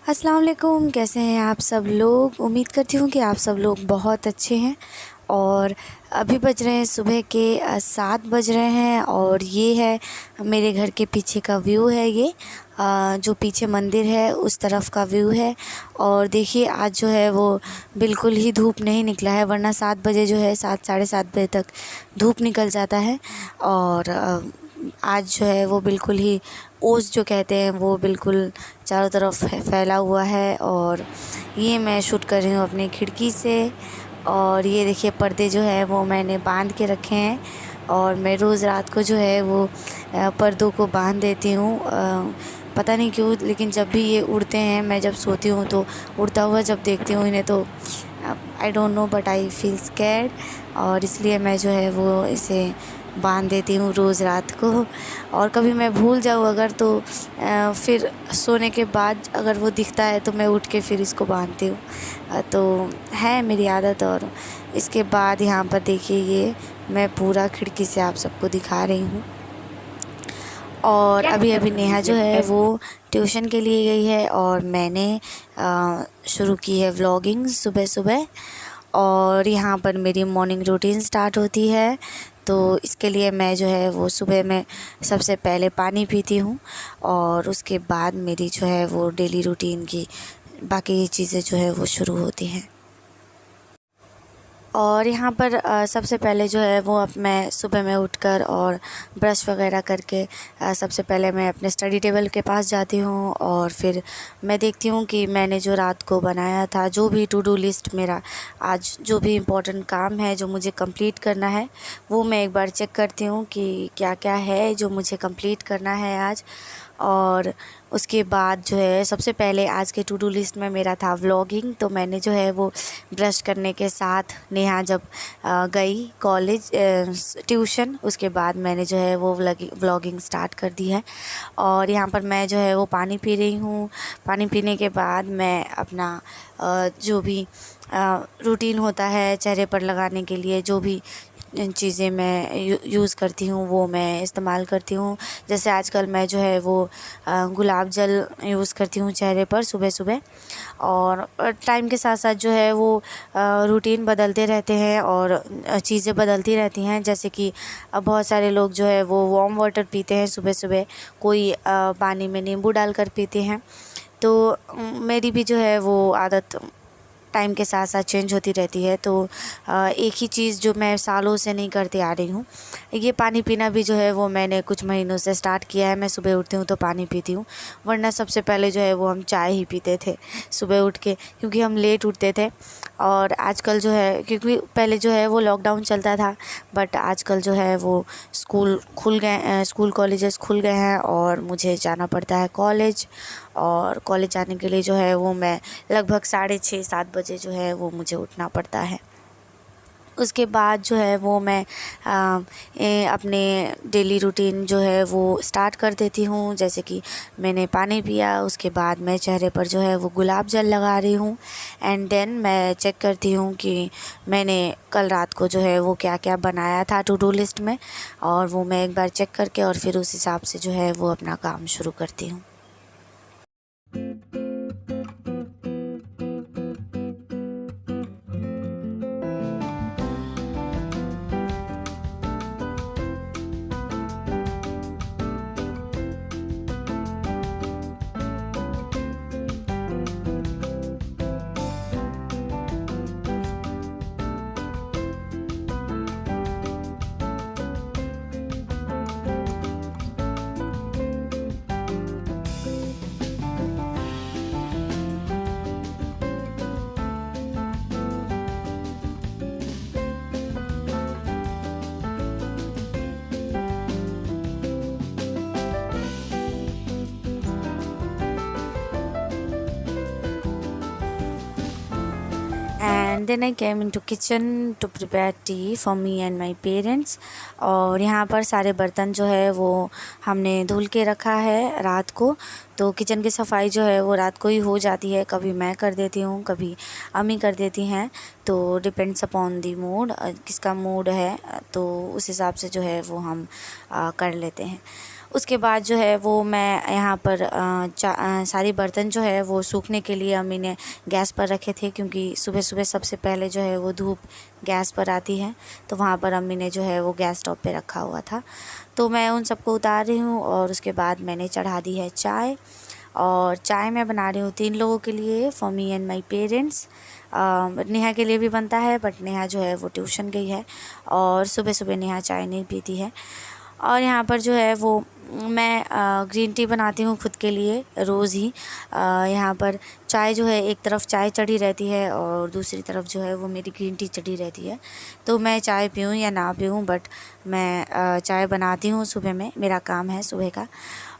अस्सलाम वालेकुम, कैसे हैं आप सब लोग। उम्मीद करती हूँ कि आप सब लोग बहुत अच्छे हैं। और अभी बज रहे हैं सुबह के 7 बज रहे हैं और ये है मेरे घर के पीछे का व्यू है। ये जो पीछे मंदिर है उस तरफ का व्यू है। और देखिए आज जो है वो बिल्कुल ही धूप नहीं निकला है, वरना 7 बजे जो है 7 साढ़े 7 बजे तक धूप निकल जाता है। और आज जो है वो बिल्कुल ही ओस जो कहते हैं वो बिल्कुल चारों तरफ फैला हुआ है। और ये मैं शूट कर रही हूँ अपनी खिड़की से। और ये देखिए पर्दे जो है वो मैंने बांध के रखे हैं और मैं रोज़ रात को जो है वो पर्दों को बांध देती हूँ। पता नहीं क्यों, लेकिन जब भी ये उड़ते हैं, मैं जब सोती हूँ तो उड़ता हुआ जब देखती हूँ इन्हें तो I don't know but I feel scared. और इसलिए मैं जो है वो इसे बांध देती हूँ रोज़ रात को। और कभी मैं भूल जाऊँ अगर तो फिर सोने के बाद अगर वो दिखता है तो मैं उठ के फिर इसको बांधती हूँ। तो है मेरी आदत। और इसके बाद यहाँ पर देखिए ये मैं पूरा खिड़की से आप सबको दिखा रही हूँ। और अभी अभी नेहा जो है वो ट्यूशन के लिए गई है और मैंने शुरू की है व्लॉगिंग सुबह सुबह। और यहाँ पर मेरी मॉर्निंग रूटीन स्टार्ट होती है। तो इसके लिए मैं जो है वो सुबह में सबसे पहले पानी पीती हूँ और उसके बाद मेरी जो है वो डेली रूटीन की बाकी चीज़ें जो है वो शुरू होती हैं। और यहाँ पर सबसे पहले जो है वो अब मैं सुबह में उठकर और ब्रश वगैरह करके सबसे पहले मैं अपने स्टडी टेबल के पास जाती हूँ। और फिर मैं देखती हूँ कि मैंने जो रात को बनाया था, जो भी टू डू लिस्ट मेरा आज जो भी इम्पोर्टेंट काम है जो मुझे कंप्लीट करना है, वो मैं एक बार चेक करती हूँ कि क्या क्या है जो मुझे कंप्लीट करना है आज। और उसके बाद जो है सबसे पहले आज के टू डू लिस्ट में मेरा था व्लॉगिंग। तो मैंने जो है वो ब्रश करने के साथ नेहा जब गई कॉलेज ट्यूशन, उसके बाद मैंने जो है वो व्लॉगिंग स्टार्ट कर दी है। और यहाँ पर मैं जो है वो पानी पी रही हूँ। पानी पीने के बाद मैं अपना जो भी रूटीन होता है चेहरे पर लगाने के लिए, जो भी चीज़ें मैं यूज़ करती हूँ वो मैं इस्तेमाल करती हूँ। जैसे आजकल मैं जो है वो गुलाब जल यूज़ करती हूँ चेहरे पर सुबह सुबह। और टाइम के साथ साथ जो है वो रूटीन बदलते रहते हैं और चीज़ें बदलती रहती हैं। जैसे कि बहुत सारे लोग जो है वो वार्म वाटर पीते हैं सुबह सुबह, कोई पानी में नींबू डालकर पीते हैं। तो मेरी भी जो है वो आदत टाइम के साथ साथ चेंज होती रहती है। तो एक ही चीज़ जो मैं सालों से नहीं करती आ रही हूँ, ये पानी पीना भी जो है वो मैंने कुछ महीनों से स्टार्ट किया है। मैं सुबह उठती हूँ तो पानी पीती हूँ, वरना सबसे पहले जो है वो हम चाय ही पीते थे सुबह उठ के, क्योंकि हम लेट उठते थे। और आजकल जो है, क्योंकि पहले जो है वो लॉकडाउन चलता था, बट आजकल जो है वो स्कूल कॉलेजेस खुल गए हैं और मुझे जाना पड़ता है कॉलेज। और कॉलेज जाने के लिए जो है वो मैं लगभग 6:30-7 बजे जो है वो मुझे उठना पड़ता है। उसके बाद जो है वो मैं अपने डेली रूटीन जो है वो स्टार्ट कर देती हूँ। जैसे कि मैंने पानी पिया, उसके बाद मैं चेहरे पर जो है वो गुलाब जल लगा रही हूँ। एंड देन मैं चेक करती हूँ कि मैंने कल रात को जो है वो क्या क्या बनाया था टू डू लिस्ट में, और वो मैं एक बार चेक करके और फिर उस हिसाब से जो है वो अपना काम शुरू करती हूँ। And then I came into kitchen to prepare tea for me and my parents. और यहाँ पर सारे बर्तन जो है वो हमने धुल के रखा है रात को। तो किचन की सफाई जो है वो रात को ही हो जाती है, कभी मैं कर देती हूँ, कभी अम्मी कर देती हैं। तो डिपेंड्स अपॉन दी मूड, किसका मूड है तो उस हिसाब से जो है वो हम कर लेते हैं। उसके बाद जो है वो मैं यहाँ पर सारी बर्तन जो है वो सूखने के लिए अम्मी ने गैस पर रखे थे, क्योंकि सुबह सुबह सबसे पहले जो है वो धूप गैस पर आती है, तो वहाँ पर अम्मी ने जो है वो गैस स्टॉप पे रखा हुआ था। तो मैं उन सबको उतार रही हूँ और उसके बाद मैंने चढ़ा दी है चाय। और चाय मैं बना रही हूँ 3 लोगों के लिए, for me and my parents. Neha के लिए भी बनता है, बट नेहा जो है वो ट्यूशन गई है और सुबह सुबह नेहा चाय नहीं पीती है। और यहाँ पर जो है वो मैं ग्रीन टी बनाती हूँ खुद के लिए रोज़ ही। यहाँ पर चाय जो है, एक तरफ चाय चढ़ी रहती है और दूसरी तरफ जो है वो मेरी ग्रीन टी चढ़ी रहती है। तो मैं चाय पीऊँ या ना पीऊँ, बट मैं चाय बनाती हूँ सुबह में, मेरा काम है सुबह का।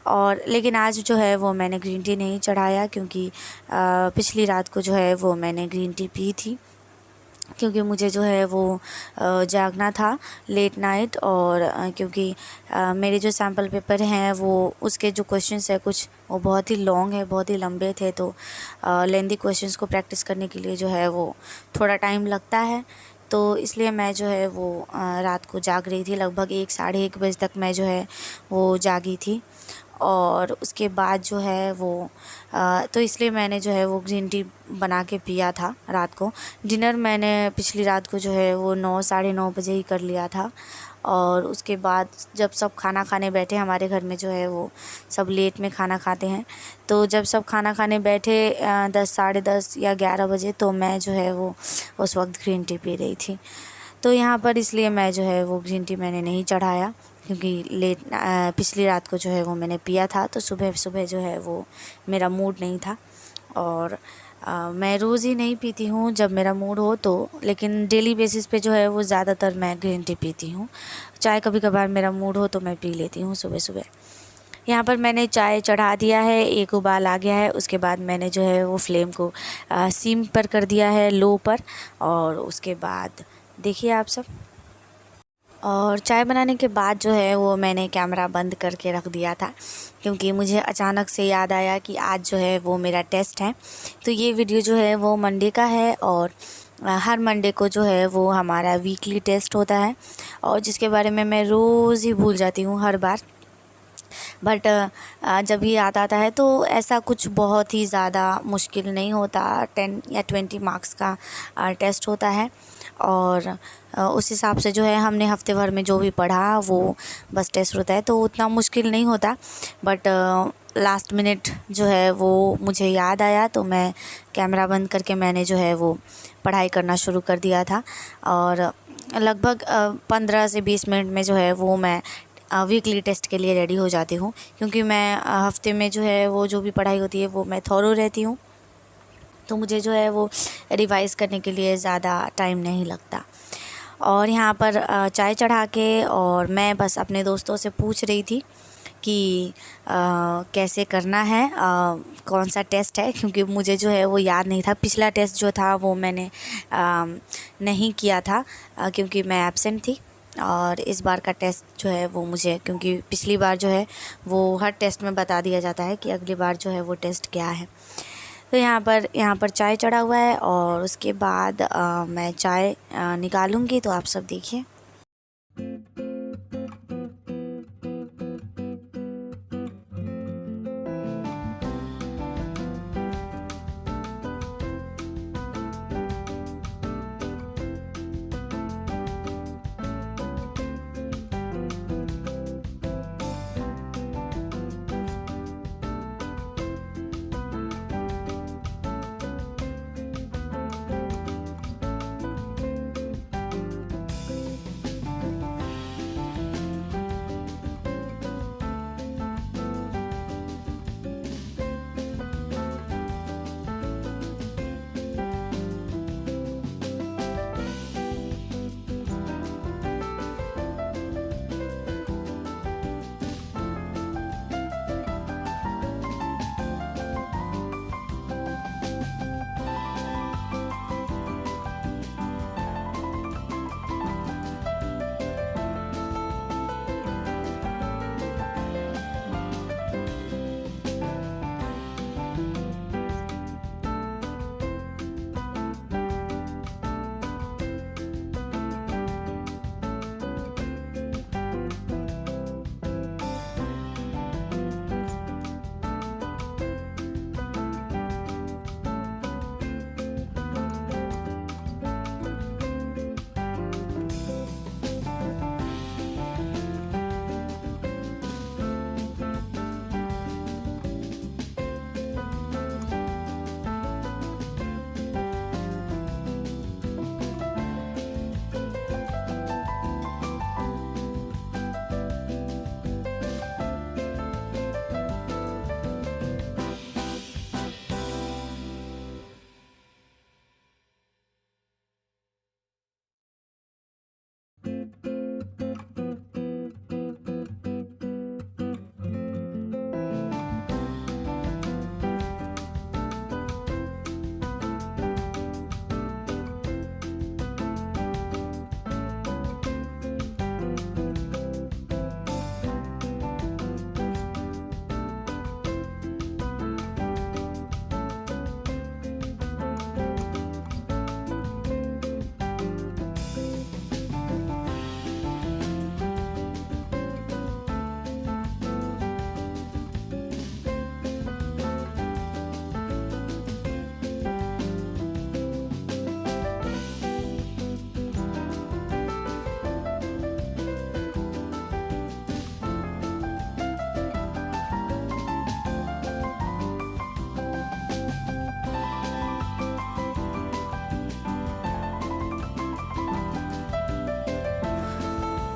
और लेकिन आज जो है वो मैंने ग्रीन टी नहीं चढ़ाया, क्योंकि पिछली रात को जो है वो मैंने ग्रीन टी पी थी, क्योंकि मुझे जो है वो जागना था लेट नाइट। और क्योंकि मेरे जो सैम्पल पेपर हैं वो उसके जो क्वेश्चंस है कुछ वो बहुत ही लॉन्ग है, बहुत ही लंबे थे, तो लेंदी क्वेश्चंस को प्रैक्टिस करने के लिए जो है वो थोड़ा टाइम लगता है। तो इसलिए मैं जो है वो रात को जाग रही थी, लगभग 1 साढ़े 1 बजे तक मैं जो है वो जागी थी। और उसके बाद जो है वो तो इसलिए मैंने जो है वो ग्रीन टी बना के पिया था रात को। डिनर मैंने पिछली रात को जो है वो 9 साढ़े 9 बजे ही कर लिया था। और उसके बाद जब सब खाना खाने बैठे, हमारे घर में जो है वो सब लेट में खाना खाते हैं, तो जब सब खाना खाने बैठे 10 साढ़े 10 या 11 बजे, तो मैं जो है वो उस वक्त ग्रीन टी पी रही थी। तो यहाँ पर इसलिए मैं जो है वो ग्रीन टी मैंने नहीं चढ़ाया, क्योंकि पिछली रात को जो है वो मैंने पिया था, तो सुबह सुबह जो है वो मेरा मूड नहीं था। और मैं रोज़ ही नहीं पीती हूँ जब मेरा मूड हो तो, लेकिन डेली बेसिस पे जो है वो ज़्यादातर मैं ग्रीन टी पीती हूँ। चाय कभी कभार मेरा मूड हो तो मैं पी लेती हूँ सुबह सुबह। यहाँ पर मैंने चाय चढ़ा दिया है, एक उबाल आ गया है। उसके बाद मैंने जो है वो फ्लेम को सिम पर कर दिया है, लो पर। और उसके बाद देखिए आप सब, और चाय बनाने के बाद जो है वो मैंने कैमरा बंद करके रख दिया था, क्योंकि मुझे अचानक से याद आया कि आज जो है वो मेरा टेस्ट है। तो ये वीडियो जो है वो मंडे का है, और हर मंडे को जो है वो हमारा वीकली टेस्ट होता है, और जिसके बारे में मैं रोज़ ही भूल जाती हूँ हर बार। बट जब भी याद आता है तो ऐसा कुछ बहुत ही ज़्यादा मुश्किल नहीं होता। 10 या 20 मार्क्स का टेस्ट होता है, और उस हिसाब से जो है हमने हफ्ते भर में जो भी पढ़ा वो बस टेस्ट होता है, तो उतना मुश्किल नहीं होता। बट लास्ट मिनट जो है वो मुझे याद आया, तो मैं कैमरा बंद करके मैंने जो है वो पढ़ाई करना शुरू कर दिया था। और लगभग 15 से 20 मिनट में जो है वो मैं वीकली टेस्ट के लिए रेडी हो जाती हूँ, क्योंकि मैं हफ्ते में जो है वो जो भी पढ़ाई होती है वो मैं थॉरो रहती हूँ, तो मुझे जो है वो रिवाइज़ करने के लिए ज़्यादा टाइम नहीं लगता। और यहाँ पर चाय चढ़ा के और मैं बस अपने दोस्तों से पूछ रही थी कि कैसे करना है, कौन सा टेस्ट है, क्योंकि मुझे जो है वो याद नहीं था। पिछला टेस्ट जो था वो मैंने नहीं किया था, क्योंकि मैं एब्सेंट थी। और इस बार का टेस्ट जो है वो मुझे, क्योंकि पिछली बार जो है वो हर टेस्ट में बता दिया जाता है कि अगली बार जो है वो टेस्ट क्या है। तो यहाँ पर चाय चढ़ा हुआ है, और उसके बाद मैं चाय निकालूंगी, तो आप सब देखिए।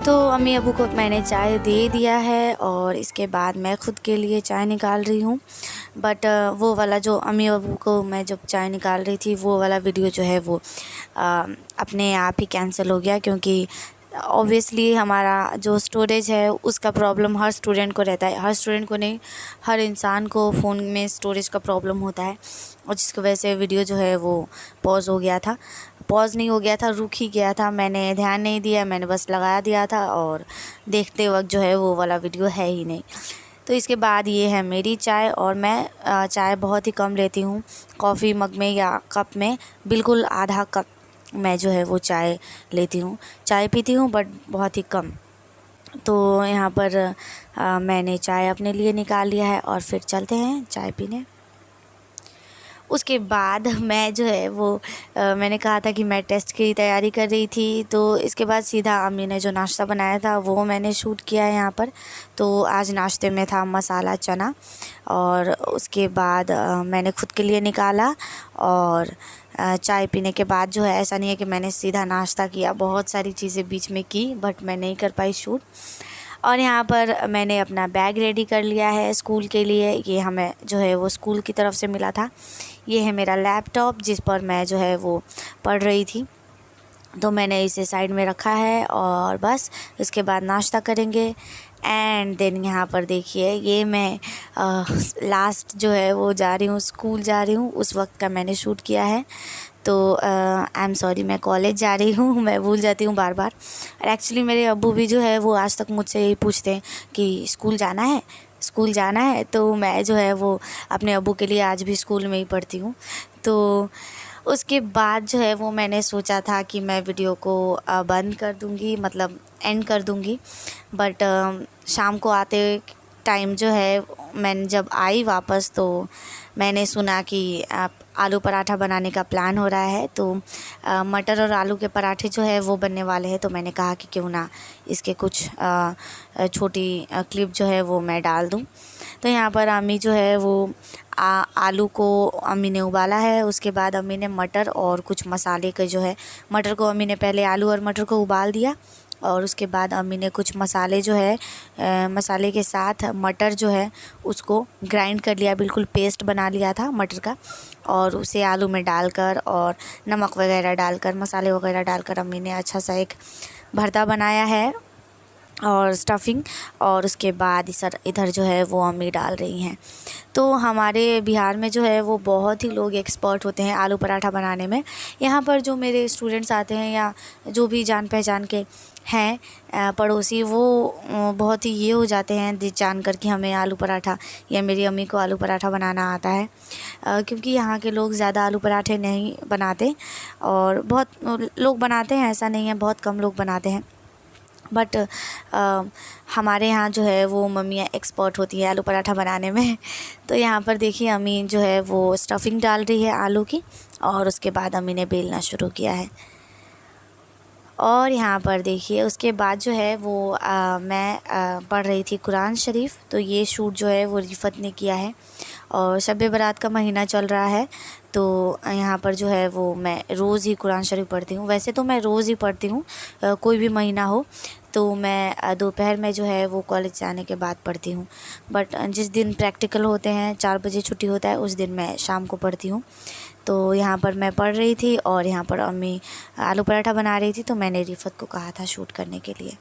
तो अम्मी अबू को मैंने चाय दे दिया है और इसके बाद मैं ख़ुद के लिए चाय निकाल रही हूँ। बट वो वाला जो अम्मी अबू को मैं जब चाय निकाल रही थी वो वाला वीडियो जो है वो अपने आप ही कैंसिल हो गया, क्योंकि ऑब्वियसली हमारा जो स्टोरेज है उसका प्रॉब्लम हर स्टूडेंट को रहता है। हर स्टूडेंट को नहीं, हर इंसान को फ़ोन में स्टोरेज का प्रॉब्लम होता है, और जिसकी वजह से वीडियो जो है वो पॉज़ हो गया था। पॉज़ नहीं हो गया था, रुक ही गया था। मैंने ध्यान नहीं दिया, मैंने बस लगा दिया था और देखते वक्त जो है वो वाला वीडियो है ही नहीं। तो इसके बाद ये है मेरी चाय, और मैं चाय बहुत ही कम लेती हूँ। कॉफ़ी मग में या कप में बिल्कुल आधा कप मैं जो है वो चाय लेती हूँ। चाय पीती हूँ बट बहुत ही कम। तो यहाँ पर मैंने चाय अपने लिए निकाल लिया है और फिर चलते हैं चाय पीने। उसके बाद मैं जो है वो मैंने कहा था कि मैं टेस्ट की तैयारी कर रही थी, तो इसके बाद सीधा अम्मी ने जो नाश्ता बनाया था वो मैंने शूट किया है यहाँ पर। तो आज नाश्ते में था मसाला चना, और उसके बाद मैंने ख़ुद के लिए निकाला। और चाय पीने के बाद जो है, ऐसा नहीं है कि मैंने सीधा नाश्ता किया, बहुत सारी चीज़ें बीच में की बट मैं नहीं कर पाई शूट। और यहाँ पर मैंने अपना बैग रेडी कर लिया है स्कूल के लिए। ये हमें जो है वो स्कूल की तरफ से मिला था। ये है मेरा लैपटॉप जिस पर मैं जो है वो पढ़ रही थी, तो मैंने इसे साइड में रखा है। और बस इसके बाद नाश्ता करेंगे। एंड देन यहाँ पर देखिए, ये मैं लास्ट जो है वो जा रही हूँ, स्कूल जा रही हूँ, उस वक्त का मैंने शूट किया है। तो आई एम सॉरी, मैं कॉलेज जा रही हूँ, मैं भूल जाती हूँ बार बार। और एक्चुअली मेरे अब्बू भी जो है वो आज तक मुझसे यही पूछते हैं कि स्कूल जाना है, स्कूल जाना है। तो मैं जो है वो अपने अब्बू के लिए आज भी स्कूल में ही पढ़ती हूँ। तो उसके बाद जो है वो मैंने सोचा था कि मैं वीडियो को बंद कर दूँगी, मतलब एंड कर दूँगी। बट शाम को आते टाइम जो है, मैं जब आई वापस तो मैंने सुना कि आलू पराठा बनाने का प्लान हो रहा है। तो मटर और आलू के पराठे जो है वो बनने वाले हैं। तो मैंने कहा कि क्यों ना इसके कुछ छोटी क्लिप जो है वो मैं डाल दूँ। तो यहाँ पर अम्मी जो है वो आलू को अम्मी ने उबाला है। उसके बाद अम्मी ने मटर और कुछ मसाले के जो है, मटर को अम्मी ने पहले आलू और मटर को उबाल दिया, और उसके बाद अम्मी ने कुछ मसाले जो है मसाले के साथ मटर जो है उसको ग्राइंड कर लिया, बिल्कुल पेस्ट बना लिया था मटर का। और उसे आलू में डालकर और नमक वगैरह डालकर, मसाले वगैरह डालकर अम्मी ने अच्छा सा एक भरता बनाया है और स्टफिंग। और उसके बाद इधर जो है वो अम्मी डाल रही हैं। तो हमारे बिहार में जो है वो बहुत ही लोग एक्सपर्ट होते हैं आलू पराठा बनाने में। यहाँ पर जो मेरे स्टूडेंट्स आते हैं या जो भी जान पहचान के हैं पड़ोसी, वो बहुत ही ये हो जाते हैं जान कर कि हमें आलू पराठा या मेरी अम्मी को आलू पराठा बनाना आता है। क्योंकि यहाँ के लोग ज़्यादा आलू पराठे नहीं बनाते, और बहुत लोग बनाते हैं, ऐसा नहीं है, बहुत कम लोग बनाते हैं। बट हमारे यहाँ जो है वो मम्मियाँ एक्सपर्ट होती है आलू पराठा बनाने में। तो यहाँ पर देखिए अम्मी जो है वो स्टफिंग डाल रही है आलू की, और उसके बाद अम्मी ने बेलना शुरू किया है। और यहाँ पर देखिए उसके बाद जो है वो मैं पढ़ रही थी कुरान शरीफ। तो ये शूट जो है वो रिफ़त ने किया है, और शब बारात का महीना चल रहा है। तो यहाँ पर जो है वो मैं रोज़ ही कुरान शरीफ पढ़ती हूँ। वैसे तो मैं रोज़ ही पढ़ती हूँ, कोई भी महीना हो। तो मैं दोपहर में जो है वो कॉलेज से आने के बाद पढ़ती हूँ। बट जिस दिन प्रैक्टिकल होते हैं, 4 बजे छुट्टी होता है, उस दिन मैं शाम को पढ़ती हूँ। तो यहाँ पर मैं पढ़ रही थी और यहाँ पर अम्मी आलू पराठा बना रही थी। तो मैंने रिफ़त को कहा था शूट करने के लिए।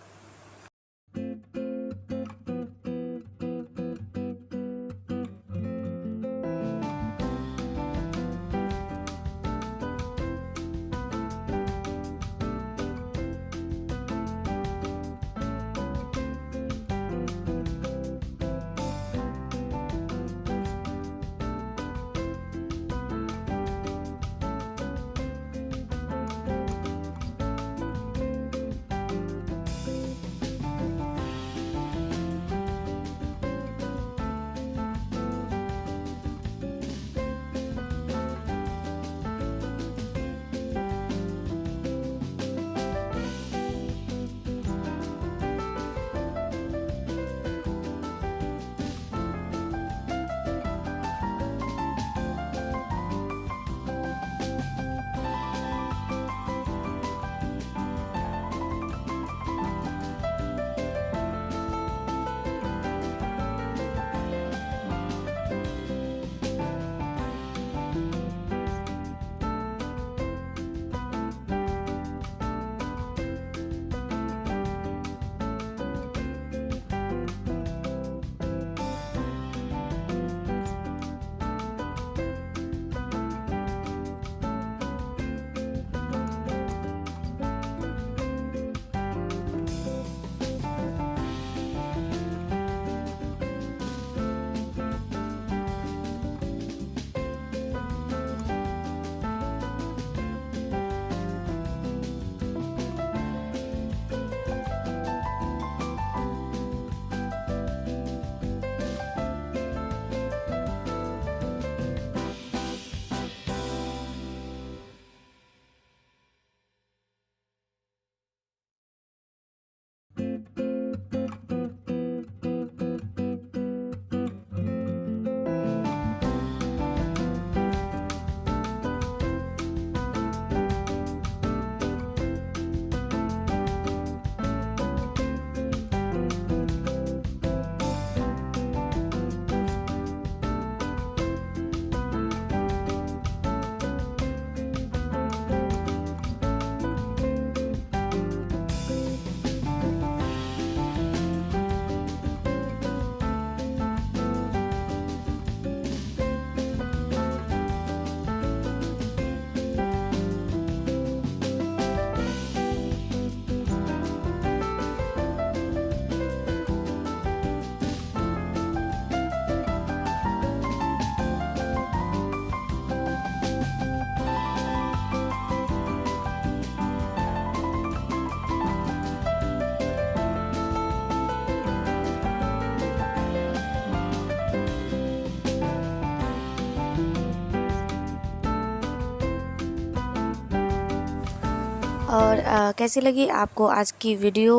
और कैसी लगी आपको आज की वीडियो,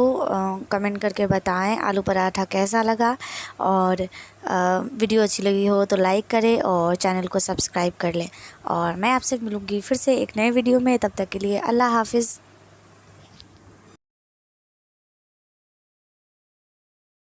कमेंट करके बताएं आलू पराठा कैसा लगा। और वीडियो अच्छी लगी हो तो लाइक करें और चैनल को सब्सक्राइब कर लें। और मैं आपसे मिलूँगी फिर से एक नए वीडियो में, तब तक के लिए अल्लाह हाफ़िज़।